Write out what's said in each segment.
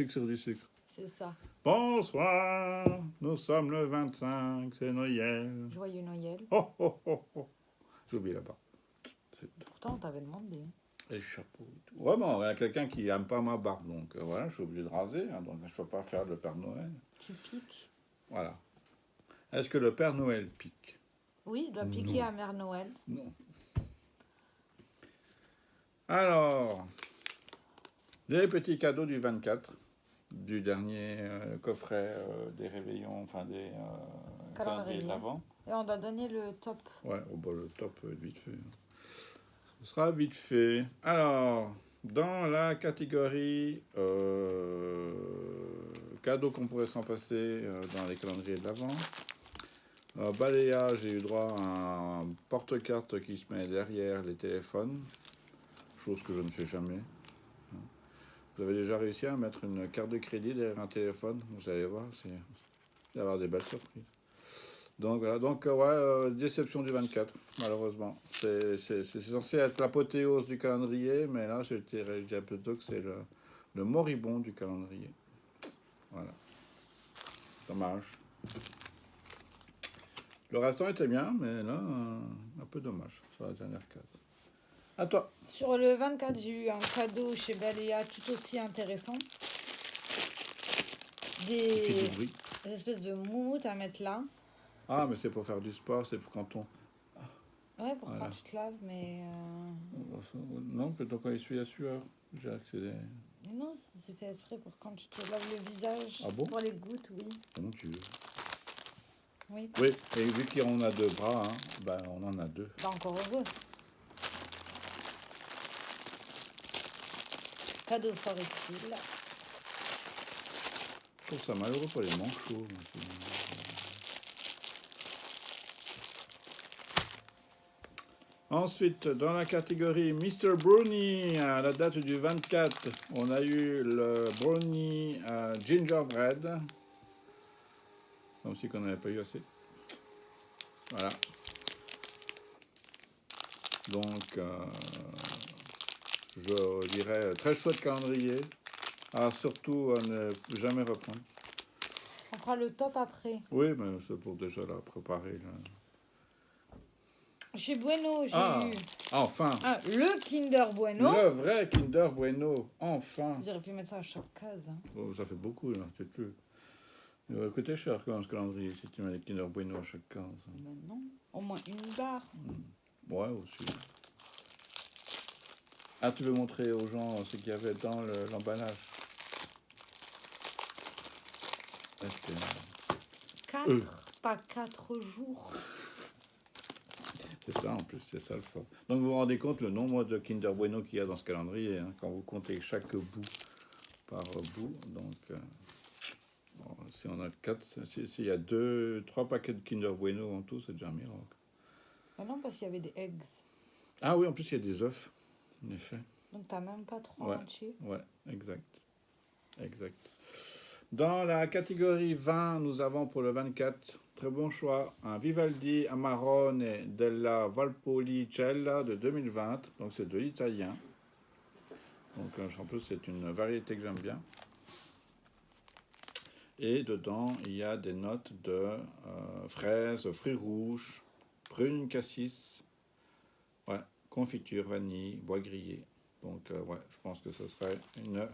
Sucre sur du sucre. C'est ça. Bonsoir, nous sommes le 25, c'est Noël. Joyeux Noël. Oh, oh, oh, oh. J'ai oublié là-bas. Pourtant, on t'avait demandé. Et le chapeau et tout. Vraiment, il y a quelqu'un qui n'aime pas ma barbe, donc voilà, je suis obligé de raser, hein, donc je ne peux pas faire le Père Noël. Tu piques? Voilà. Est-ce que le Père Noël pique? Oui, il doit piquer à Mère Noël. Non. Alors, les petits cadeaux du 24, du dernier coffret des réveillons, enfin des calendriers d'avant. Et on doit donner le top. Ouais, oh, bah, le top vite fait. Ce sera vite fait. Alors, dans la catégorie cadeaux qu'on pourrait s'en passer dans les calendriers de l'avant, balayage, j'ai eu droit à un porte-carte qui se met derrière les téléphones, chose que je ne fais jamais. Vous avez déjà réussi à mettre une carte de crédit derrière un téléphone? Vous allez voir, il va y avoir des belles surprises. Donc voilà, donc déception du 24, malheureusement. C'est censé être l'apothéose du calendrier, mais là, je dirais plutôt que c'est le moribond du calendrier. Voilà. Dommage. Le restant était bien, mais là, un peu dommage sur la dernière case. À toi. Sur le 24, j'ai eu un cadeau chez Balea tout aussi intéressant. Des espèces de moumoutes à mettre là. Ah, mais c'est pour faire du sport, c'est pour quand on... Ouais, pour quand tu te laves, mais... Non, plutôt quand il suit la sueur. J'ai accédé. Non, c'est fait exprès pour quand tu te laves le visage. Ah bon? Pour les gouttes, oui. Comment tu veux? Oui. Oui, et vu qu'on a deux bras, hein, ben on en a deux. Bah encore heureux. Cadeau fort utile. Je trouve ça malheureux pour les manchots. Ensuite, dans la catégorie Mr. Brownie, à la date du 24, on a eu le Brownie Gingerbread. Comme si qu'on n'avait pas eu assez. Voilà. Donc, je dirais très chouette calendrier. Ah, surtout ne jamais reprendre. On fera le top après. Oui, mais c'est pour déjà la préparer. Là. Chez Bueno, j'ai eu... Enfin. Le Kinder Bueno. Le vrai Kinder Bueno. Enfin. J'aurais pu mettre ça à chaque case. Hein. Oh, ça fait beaucoup, là. C'est tout. Il va coûter cher quand même ce calendrier si tu mets les Kinder Bueno à chaque case. Ben non. Au moins une barre. Ouais, aussi. Ah, tu veux montrer aux gens ce qu'il y avait dans l'emballage? 4, pas 4 jours. C'est ça, en plus, c'est ça le fort. Donc, vous vous rendez compte le nombre de Kinder Bueno qu'il y a dans ce calendrier, hein, quand vous comptez chaque bout par bout. Donc, bon, si on a 4, s'il y a 3 paquets de Kinder Bueno en tout, c'est déjà un miracle. Ah non, parce qu'il y avait des eggs. Ah oui, en plus, il y a des œufs, en effet. Donc, t'as même pas 3 entiers. Ouais, exact. Dans la catégorie 20, nous avons pour le 24, très bon choix, un Vivaldi Amarone della Valpolicella de 2020. Donc c'est de l'italien. Donc en plus c'est une variété que j'aime bien. Et dedans il y a des notes de fraises, fruits rouges, prunes, cassis, confiture, vanille, bois grillé. Donc je pense que ce serait une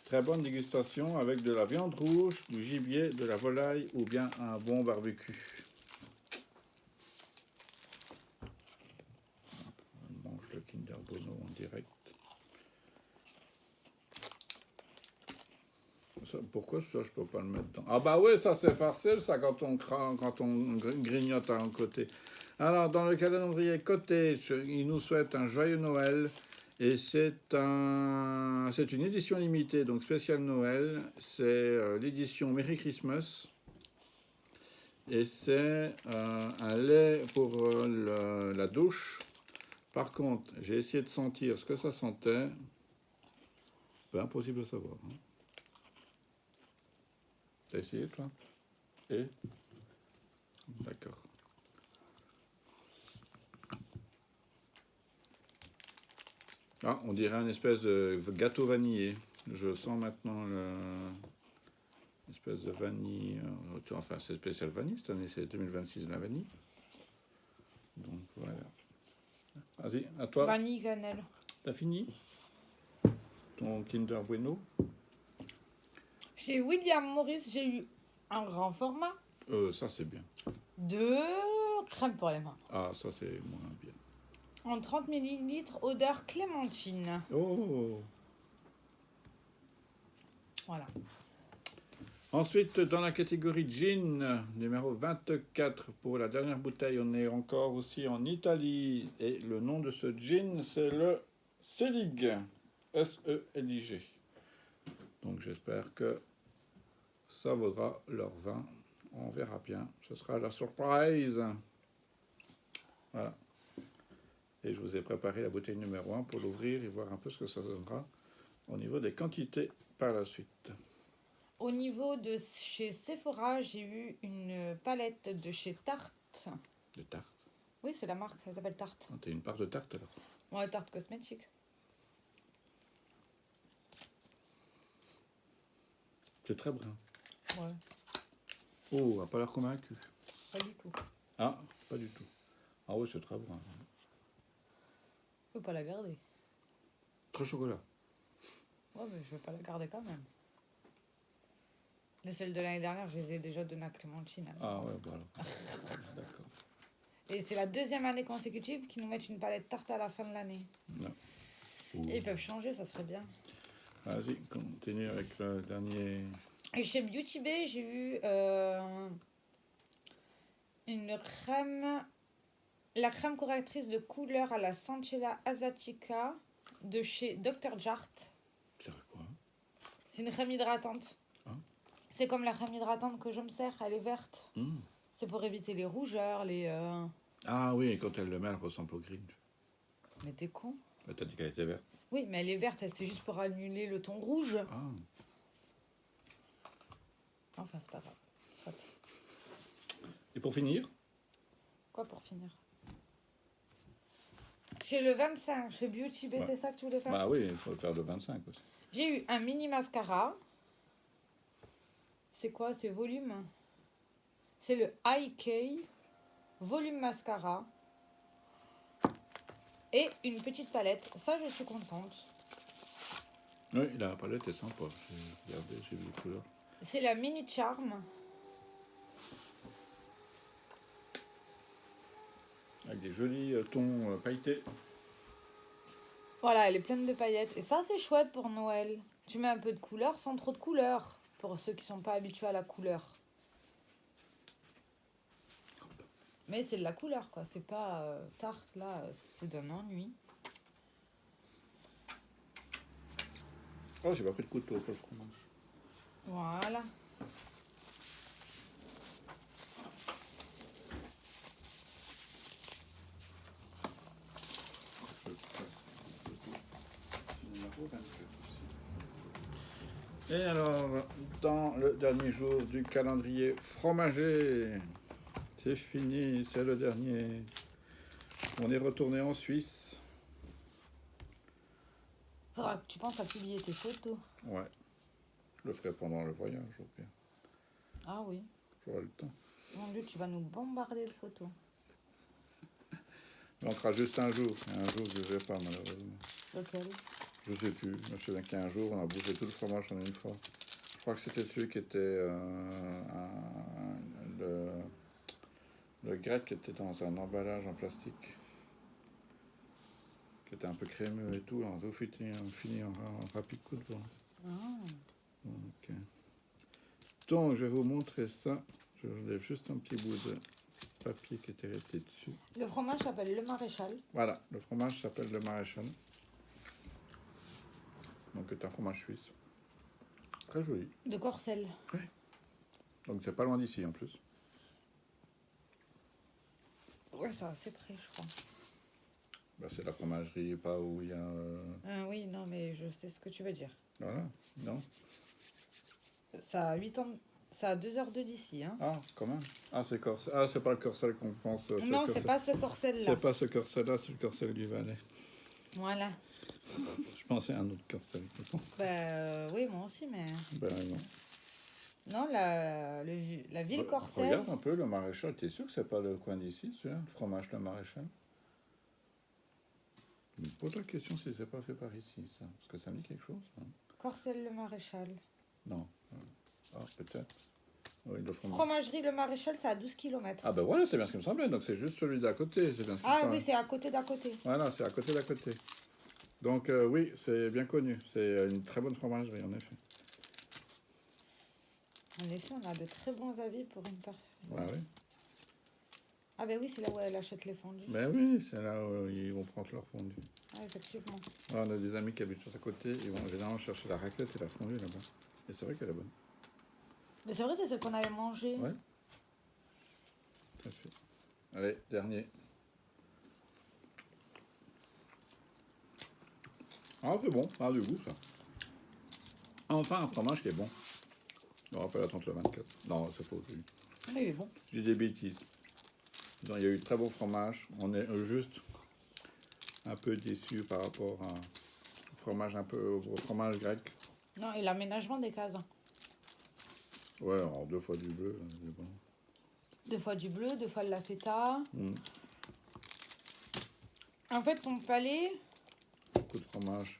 très bonne dégustation avec de la viande rouge, du gibier, de la volaille ou bien un bon barbecue. On mange le Kinder Bueno en direct. Ça, pourquoi ça, je peux pas le mettre dedans? Ah bah oui, ça c'est facile, ça, quand on grignote à un côté. Alors, dans le calendrier Cottage, il nous souhaite un joyeux Noël. Et c'est une édition limitée, donc spéciale Noël. C'est l'édition Merry Christmas. Et c'est un lait pour la douche. Par contre, j'ai essayé de sentir ce que ça sentait. C'est impossible de savoir. Hein. T'as essayé, toi? Et? D'accord. Ah, on dirait une espèce de gâteau vanillé. Je sens maintenant l'espèce de vanille. Enfin, c'est spécial vanille cette année, c'est 2026 la vanille. Donc voilà. Vas-y, à toi. Vanille cannelle. T'as fini ton Kinder Bueno? Chez William Morris, j'ai eu un grand format. Ça c'est bien. De crème pour les mains. Ah, ça c'est moins bien. En 30 ml, odeur clémentine. Oh. Voilà. Ensuite, dans la catégorie gin, numéro 24, pour la dernière bouteille, on est encore aussi en Italie. Et le nom de ce gin, c'est le Selig. S-E-L-I-G. Donc j'espère que ça vaudra leur vin. On verra bien. Ce sera la surprise. Voilà. Et je vous ai préparé la bouteille numéro 1 pour l'ouvrir et voir un peu ce que ça donnera au niveau des quantités par la suite. Au niveau de chez Sephora, j'ai eu une palette de chez Tarte. De tarte. Oui, c'est la marque, elle s'appelle Tarte. Ah, t'as une part de tarte alors? Ouais, Tarte cosmétique. C'est très brun. Ouais, Oh, elle n'a pas l'air convaincu. pas du tout. Ah, pas du tout. Ah oui, c'est très brun. Je peux pas la garder. Très chocolat. Ouais, mais je vais pas la garder quand même. Les celles de l'année dernière, je les ai déjà données à Clémentine. Ah ouais, voilà. D'accord. Et c'est la deuxième année consécutive qu'ils nous mettent une palette Tarte à la fin de l'année. Non. Et ils peuvent changer, ça serait bien. Vas-y, continue avec le dernier. Et chez Beauty Bay, j'ai eu une crème, la crème correctrice de couleur à la Sancella Asiatica de chez Dr. Jart. C'est quoi? C'est une crème hydratante. Ah. C'est comme la crème hydratante que je me sers, elle est verte. C'est pour éviter les rougeurs, les... Ah oui, quand elle le met, elle ressemble au Grinch. Mais t'es con. T'as dit qu'elle était verte. Oui, mais elle est verte, c'est juste pour annuler le ton rouge. Ah. Enfin, c'est pas grave. Soit. Et pour finir? Quoi pour finir? Chez le 25, chez Beauty Bay, Ouais. c'est ça que tu voulais faire? Bah oui, il faut le faire de 25 aussi. J'ai eu un mini mascara. C'est quoi? C'est volume? C'est le IK volume mascara. Et une petite palette. Ça, je suis contente. Oui, la palette est sympa. J'ai regardé, j'ai vu les couleurs. C'est la Mini Charm. Avec des jolis tons pailletés. Voilà, elle est pleine de paillettes. Et ça, c'est chouette pour Noël. Tu mets un peu de couleur sans trop de couleur. Pour ceux qui sont pas habitués à la couleur. Mais c'est de la couleur, quoi. C'est pas Tarte, là. C'est d'un ennui. Oh, j'ai pas pris de couteau pour le fromage. Voilà. Et alors, dans le dernier jour du calendrier fromager, c'est fini, c'est le dernier. On est retourné en Suisse. Faudra que tu penses à publier tes photos. Ouais, je le ferai pendant le voyage, au pire. Ah oui. J'aurai le temps. Mon Dieu, tu vas nous bombarder de photos. Il manquera juste un jour. Un jour, je ne vais pas, malheureusement. Lequel? Je sais plus. Je me souviens qu'il y a un jour, on a bouffé tout le fromage en une fois. Je crois que c'était celui qui était le grec qui était dans un emballage en plastique, qui était un peu crémeux et tout. On finit en rapide coup de vent. Ah. Donc, je vais vous montrer ça. Je lève juste un petit bout de papier qui était resté dessus. Le fromage s'appelle le maréchal. Voilà, le fromage s'appelle le maréchal. Donc, c'est un fromage suisse. Très joli. De Corcelles. Oui. Donc, c'est pas loin d'ici en plus. Ouais, c'est assez près, je crois. Bah, c'est la fromagerie, pas où il y a... Oui, non, mais je sais ce que tu veux dire. Voilà, non? Ça a 8 ans... Ça a 2 heures de d'ici, hein. Ah, quand même. Ah, c'est Corcelles. Ah, c'est pas le Corcelles qu'on pense. Non, c'est pas ce Corcelles-là. C'est pas ce Corcelles-là, c'est le Corcelles du Valais. Voilà. Je pensais à un autre Corsel, je pense. Oui, moi aussi, mais... Ben non. Non, la ville Corcelles. Regarde un peu le Maréchal. T'es sûr que c'est pas le coin d'ici, celui-là, le fromage le Maréchal? Je me pose la question si c'est pas fait par ici, ça. Parce que ça me dit quelque chose, ça. Corcelles le Maréchal. Non. Ah, peut-être. Oui, le fromage. Fromagerie le Maréchal, c'est à 12 km. Ah ben voilà, c'est bien ce qui me semblait. Donc c'est juste celui d'à côté. C'est bien ce qui me Ah semblait. oui, c'est à côté d'à côté. Voilà, c'est à côté d'à côté. Donc oui, c'est bien connu. C'est une très bonne fromagerie, en effet. En effet, on a de très bons avis pour une personne. Ah oui. Ah ben oui, c'est là où elle achète les fondus. Ben oui, c'est là où ils vont prendre leur fondue. Ah, effectivement. Ah, on a des amis qui habitent juste à côté. Ils vont généralement chercher la raclette et la fondue là-bas. Et c'est vrai qu'elle est bonne. Mais c'est vrai, c'est celle qu'on avait mangé. Ouais. Tout à fait. Allez, dernier. Ah, c'est bon, ça a du goût, ça. Enfin, un fromage qui est bon. Je me rappelle, attends, le 24. Non, c'est faux. Ah, il est bon. J'ai des bêtises. Non, il y a eu de très beau fromage. On est juste un peu déçus par rapport au fromage un peu au fromage grec. Non, et l'aménagement des cases. Ouais, alors 2 fois du bleu, c'est bon. 2 fois du bleu, 2 fois de la feta. Mm. En fait, ton palais... Beaucoup de fromage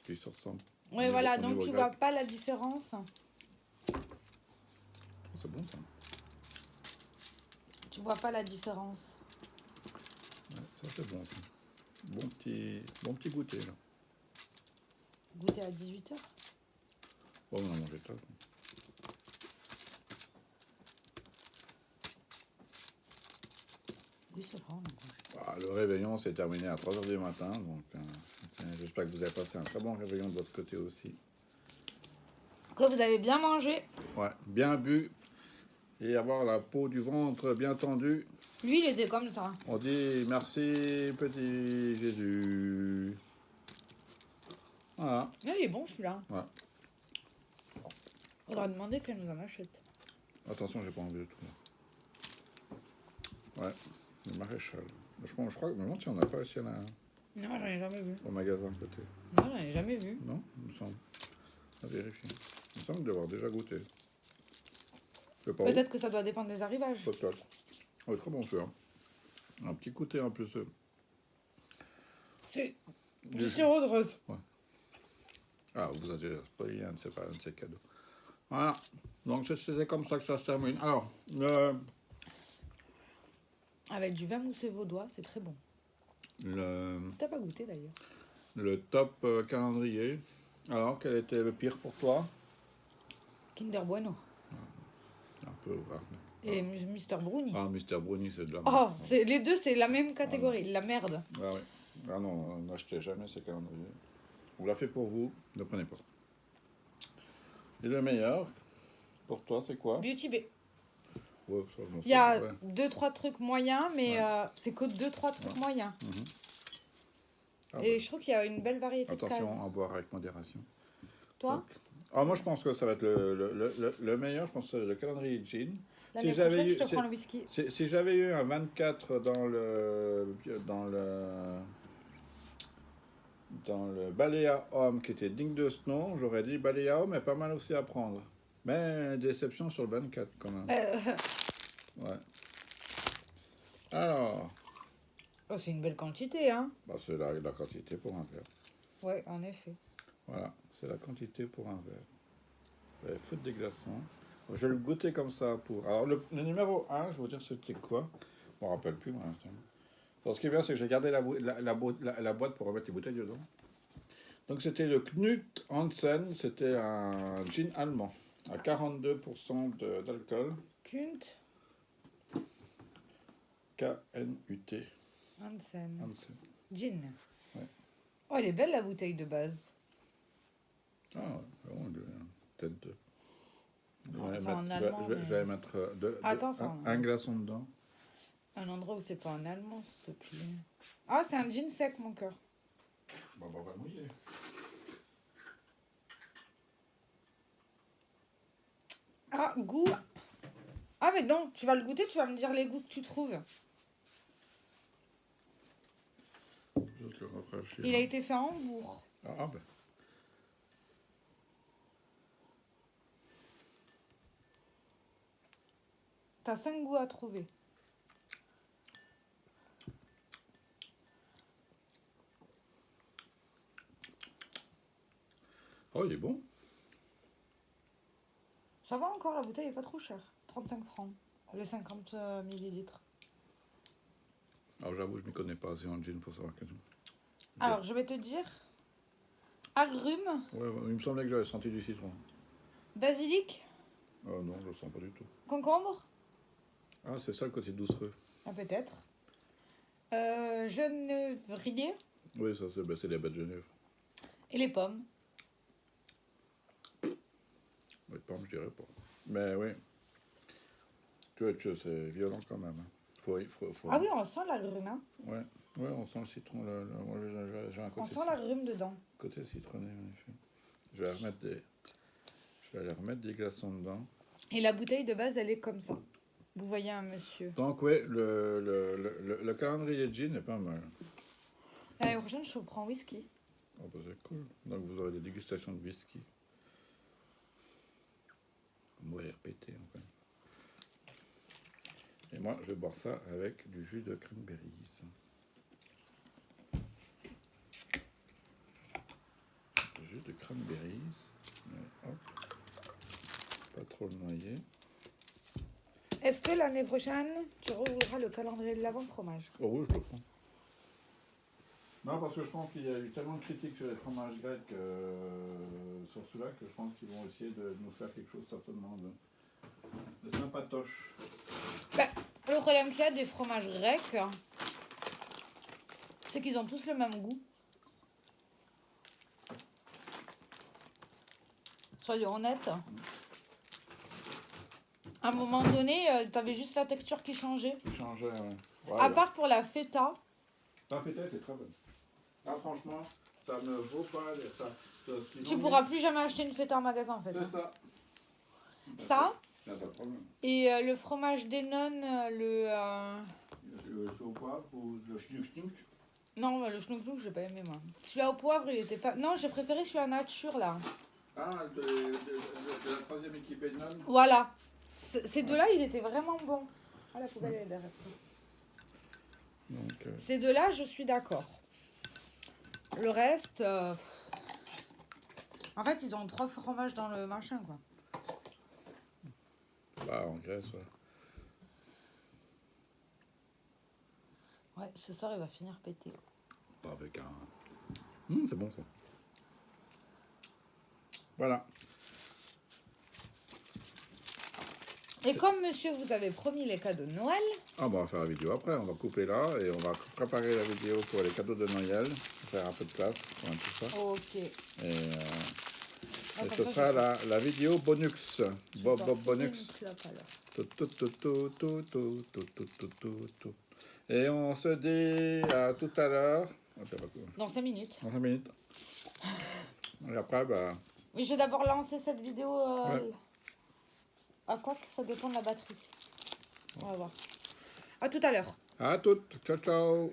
qui se ressemblent. Oui, voilà, donc tu vois pas la différence. C'est bon, ça. Tu vois pas la différence. Ouais, ça, c'est bon, ça. Bon petit goûter, là. Goûter à 18h. Oh, on a mangé tard. Oui, c'est vrai, on a mangé. Ah, le réveillon s'est terminé à 3h du matin, donc j'espère que vous avez passé un très bon réveillon de votre côté aussi. Que vous avez bien mangé. Ouais, bien bu et avoir la peau du ventre bien tendue. Lui, il était comme ça. On dit merci, petit Jésus. Voilà. Ah, il est bon celui-là. Ouais. Faudra demander qu'elle nous en achète. Attention, j'ai pas envie de tout. Ouais, le maréchal. Je crois que je me demande si on n'a pas réussi à Non, j'en ai jamais vu. au magasin à côté. Non, j'en ai jamais vu. Non, il me semble. À vérifier. Il me semble d'avoir déjà goûté. C'est pas Peut-être que ça doit dépendre des arrivages. Peut-être. Ouais, très bon celui-là. Un petit côté en plus. C'est du sirop de rose. Ah, vous avez spoilé un de ces cadeaux. Voilà. Donc c'était comme ça que ça se termine. Alors, Avec du vin moussé vaudois, c'est très bon. T'as pas goûté d'ailleurs. le top calendrier. Alors, quel était le pire pour toi? Kinder Bueno. Un peu rare. Et Mister Brownie. Ah, Mister Brownie, c'est de la Oh, merde. les deux, c'est la même catégorie. La merde. Ah oui. Ah non, n'achetez jamais ces calendriers. On l'a fait pour vous, ne prenez pas. Et le meilleur, pour toi, c'est quoi? Beauty Bay. Ouais, ça, je m'en Il y a souviens, ouais. 2-3 trucs moyens, mais Ouais. c'est que 2-3 trucs moyens. Mhm. Ah, Et bah, je trouve qu'il y a une belle variété de cases. attention à boire avec modération. Toi, Donc, ah, moi, je pense que ça va être le meilleur. Je pense que c'est le calendrier gin. l'année j'avais prochaine, eu- je te c'est- prends le whisky. Si j'avais eu un 24 dans le Balea Homme qui était digne de ce nom, j'aurais dit Balea Homme est pas mal aussi à prendre. Mais déception sur le 24 quand même. Ouais. Alors, Oh, c'est une belle quantité, hein. bah, c'est la quantité pour un verre. Ouais, en effet. Voilà, c'est la quantité pour un verre. Foutre des glaçons. Je vais le goûter comme ça pour. Alors, le numéro 1, je vais vous dire c'était quoi. Je me rappelle plus, moi, l'instant. Alors, ce qui est bien, c'est que j'ai gardé la boîte pour remettre les bouteilles dedans. Donc, c'était le Knut Hansen. C'était un gin allemand à 42% d'alcool. Kunt K-N-U-T. Hansen. Hansen. Gin. Ouais. Oh, elle est belle la bouteille de base. Ah, ouais, vraiment, peut-être deux. Non, c'est en allemand, Je mais- vais mettre Attends, c'est en- un glaçon dedans. Un endroit où c'est pas en allemand, s'il te plaît. Ah, c'est un gin sec, mon cœur. Bon, on va mouiller. Ah, goût. Ah, mais non, tu vas le goûter, tu vas me dire les goûts que tu trouves. Juste le rafraîchir. Il a été fait à Hambourg. Ah, ben. T'as 5 goûts à trouver. Oh, il est bon. Ça va encore, la bouteille est pas trop chère. 35 francs, les 50 millilitres. Alors j'avoue, je ne m'y connais pas assez en gin pour savoir que... Alors, je vais te dire agrumes, Ouais, il me semblait que j'avais senti du citron. basilic, Non, je le sens pas du tout. concombre, Ah, c'est ça le côté doucereux. ah, peut-être. Genévrier Oui, ça, c'est les baies de Genève. et les pommes. Les pommes, je dirais pas. Mais oui. Tu vois, c'est violent quand même. Hein. Faut... Ah oui, on sent l'agrume, hein. Ouais, on sent le citron. Moi, j'ai un côté, On sent l'agrume dedans. côté citronné, en effet. Je vais aller remettre des glaçons dedans. Et la bouteille de base, elle est comme ça. Vous voyez un monsieur. Donc, oui, le calendrier de gin est pas mal. L'année prochaine, je prends whisky. Oh, bah, c'est cool. Donc, vous aurez des dégustations de whisky. Mourir pété, en fait. Et moi, je vais boire ça avec du jus de cranberries. Jus de cranberries. Hop. Pas trop le noyer. Est-ce que l'année prochaine, tu rouvriras le calendrier de l'avant fromage? Oh oui, je le prends. Non, parce que je pense qu'il y a eu tellement de critiques sur les fromages grecs sur cela que je pense qu'ils vont essayer de nous faire quelque chose certainement de sympatoche. Bah, le problème qu'il y a des fromages grecs, c'est qu'ils ont tous le même goût. Soyons honnêtes. À un moment donné, t'avais juste la texture qui changeait. Qui changeait, ouais. À part pour la feta. La feta était très bonne. Là, franchement, ça ne vaut pas ça. Tu pourras plus jamais acheter une feta en magasin en fait. C'est ça. Ça. C'est ça le problème. Et le fromage des nonnes, Le chou au poivre ou le schnouk. Non, le schnouk schnouk, j'ai pas aimé moi. Celui-là au poivre, il était pas. Non, j'ai préféré celui à nature là. Ah, de la troisième équipe Ednon. Voilà. Ces deux-là, ils étaient vraiment bons. Ah, la poubelle est derrière. Donc, Ces deux-là, je suis d'accord. Le reste. En fait, ils ont 3 fromages dans le machin, quoi. Bah, en Grèce, ouais. Ouais, ce soir, il va finir pété. Pas avec un... c'est bon, ça. Voilà. Et comme monsieur vous avez promis les cadeaux de Noël... Ah, bah, on va faire la vidéo après. On va couper là et on va préparer la vidéo pour les cadeaux de Noël. Faire un peu de place pour tout ça. Ok. Et ce sera la vidéo bonus. Bonus. Et on se dit à tout à l'heure. Dans 5 minutes. Dans 5 minutes. Et après, bah... Oui, je vais d'abord lancer cette vidéo... Ouais. À quoi que ça dépend de la batterie. On va voir. À tout à l'heure. À toutes. Ciao, ciao.